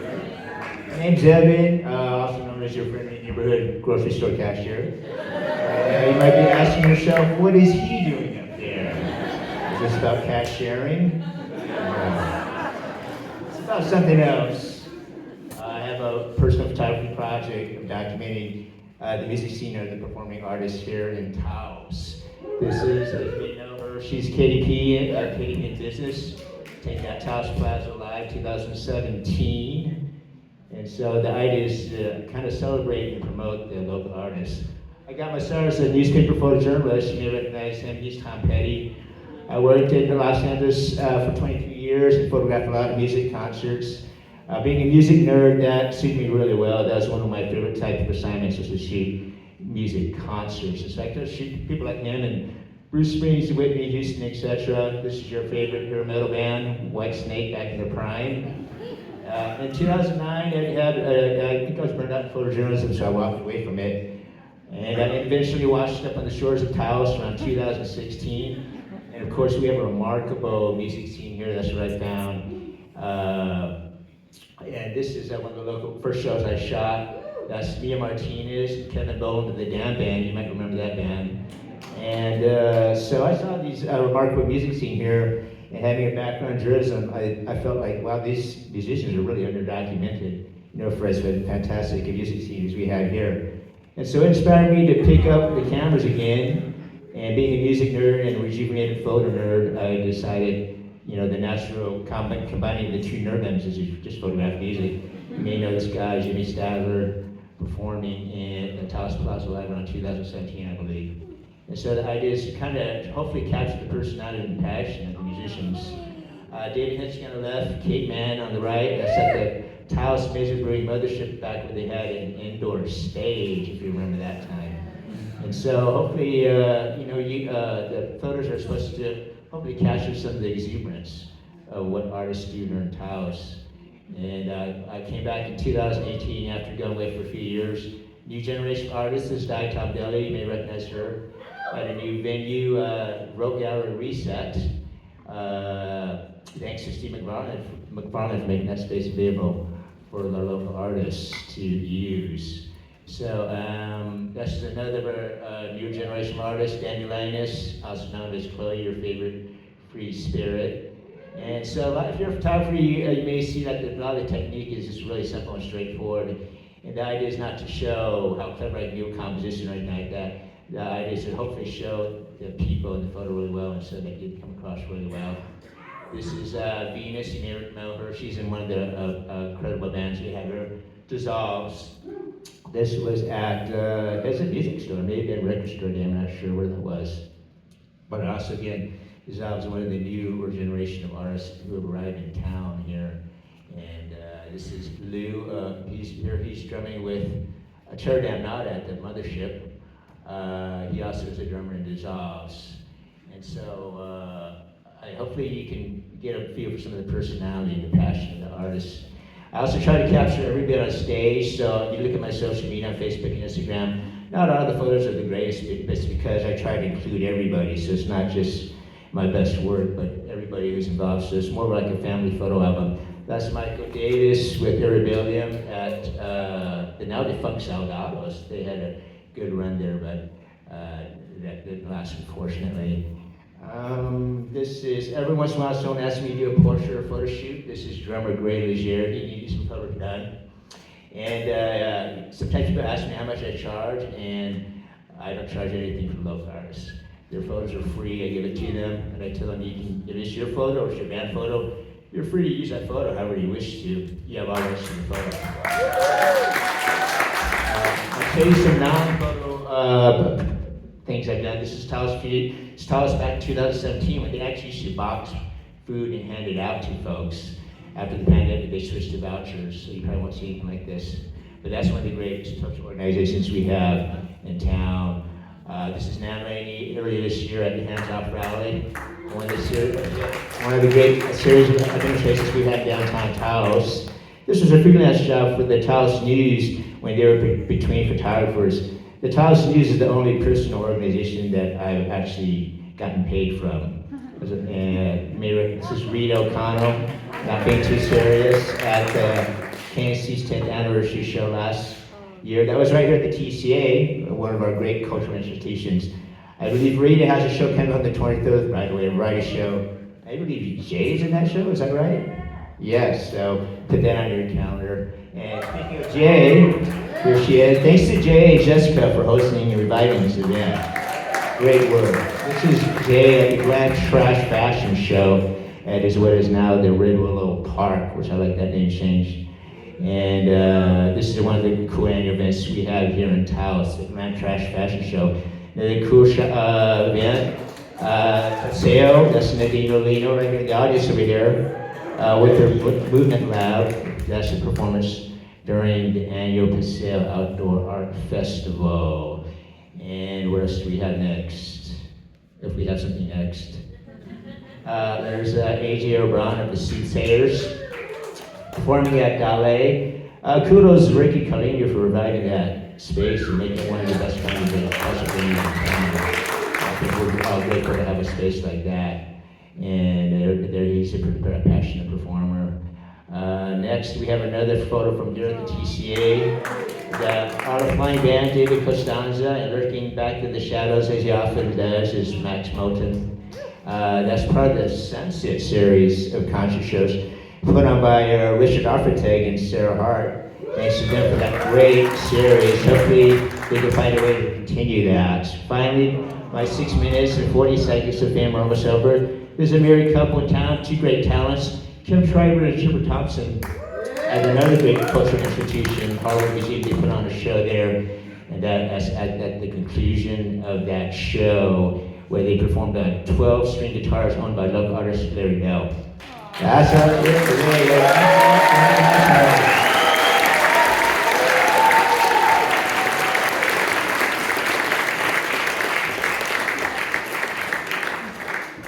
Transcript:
My name's Evan, also known as your friendly neighborhood grocery store cashier. You might be asking yourself, what is he doing up there? Is this about cash sharing? It's about something else. I have a personal photography project of documenting the music scene of the performing artists here in Taos. This is, if you know her, she's Katie P, Katie P in Business. Take that Taos Plaza Live 2017. And so the idea is to kind of celebrate and promote the local artists. I got my start as a newspaper photojournalist. You may recognize him. He's Tom Petty. I worked in Los Angeles for 23 years and photographed a lot of music concerts. Being a music nerd, that suited me really well. That was one of my favorite type of assignments, was to shoot music concerts. In fact, I shoot people like him and Bruce Springsteen, Whitney Houston, etc. This is your favorite hair metal band, Whitesnake, back in their prime. In 2009, I think I was burned out in photojournalism, so I walked away from it. And I eventually washed up on the shores of Taos around 2016. And of course, we have a remarkable music scene here. That's what I found. And this is one of the local first shows I shot. That's Mia Martinez and Kevin Bowen of the Damn Band. You might remember that band. And so I saw these remarkable music scene here, and having a background in journalism, I felt like, wow, these musicians are really underdocumented. You know, for us, the fantastic music scenes we have here. And so it inspired me to pick up the cameras again. And being a music nerd and a rejuvenated photo nerd, I decided, you know, the natural combining the two nerd members is you just photograph music. You may know this guy, Jimmy Stavler, performing in the Taos Plaza Live around 2017, I believe. And so the idea is to kind of hopefully capture the personality and passion of the musicians. David Hensley on the left, Kate Mann on the right. That's at the Taos Music Brewing Mothership back where they had an indoor stage, if you remember that time. And so hopefully, the photos are supposed to hopefully capture some of the exuberance of what artists do here in Taos. And I came back in 2018 after going away for a few years. New generation artist is Di Top Deli, you may recognize her. At a new venue, Road Gallery Reset. Thanks to Steve McFarland for making that space available for the local artists to use. So this is another new generation artist, Danny Linus, also known as Chloe, your favorite free spirit. And so if you're a photographer, you may see that a lot of the technique is just really simple and straightforward. And the idea is not to show how clever I can do a composition or anything like that. The idea is to hopefully show the people in the photo really well, and so they can come across really well. This is Venus, you may remember her. She's in one of the incredible bands we have here, Dissolves. This was at a music store, maybe a record store, I'm not sure where that was. But also, again, Dissolves is one of the newer generation of artists who have arrived in town here. And this is Lou, he's drumming with a Teardown Not at the Mothership. He also is a drummer in Dissolves. And so hopefully you can get a feel for some of the personality and the passion of the artists. I also try to capture every bit on stage, so if you look at my social media on Facebook and Instagram, not all the photos are the greatest, but it's because I try to include everybody, so it's not just my best work, but everybody who's involved, so it's more like a family photo album. That's Michael Davis with Irrebellion at the now defunct Salgados. They had a good run there, but that didn't last, unfortunately. This is, every once in a while someone asks me to do a portrait or photo shoot. This is drummer Gray Leger. He needs some photos done. And sometimes people ask me how much I charge, and I don't charge anything for local artists. Their photos are free, I give it to them, and I tell them, if it's your photo or it's your band photo, you're free to use that photo however you wish to. You have all rights to the photo. I'll tell you some non-photo things I've done. This is Taos Food. It's Taos back in 2017 when they actually used to box food and hand it out to folks. After the pandemic, they switched to vouchers, so you probably won't see anything like this. But that's one of the greatest social organizations we have in town. This is Nan Rainey earlier this year at the Hands Off Rally. One of the great series of demonstrations we had downtown Taos. This was a freelance job for the Taos News when they were between photographers. The Taos News is the only personal organization that I've actually gotten paid from. This is Reed O'Connell, not being too serious, at KNC's 10th anniversary show last year. That was right here at the TCA, one of our great cultural institutions. I believe Rita has a show coming on the 23rd, by the way, a variety show. I believe Jay's in that show, is that right? Yes, so put that on your calendar. And speaking of Jay, here she is. Thanks to Jay and Jessica for hosting and reviving this event. Great work. This is Jay at the Grand Trash Fashion Show at what is now the Red Willow Park, which I like that name change. And this is one of the cool annual events we have here in Taos, the Grand Trash Fashion Show. Another cool event. Paseo, that's Nadine Rolino right here in the audience over there, with their Movement Lab. That's a performance during the annual Paseo Outdoor Art Festival. And what else do we have next? If we have something next. There's AJ O'Brien of the Soothsayers performing at Dale. Kudos to Ricky Carlino for reviving that space and making it one of the best kinds of venues in town. I think we're all grateful to have a space like that. And he's a pretty passionate performer. Next, we have another photo from here at the TCA. The Art of Flying Band, David Costanza, and lurking back in the shadows as he often does is Max Moulton. That's part of the Sunset series of concert shows put on by Richard Arfiteg and Sarah Hart. Thanks to them for that great series. Hopefully they can find a way to continue that. Finally, my 6 minutes and 40 seconds of fame are almost over. There's a married couple in town, two great talents, Kim Schreiber and Chipper Thompson, at another great cultural institution, Harvard Museum. They put on a show there, and at the conclusion of that show, where they performed on 12-string guitars owned by local artist Larry Bell. That's our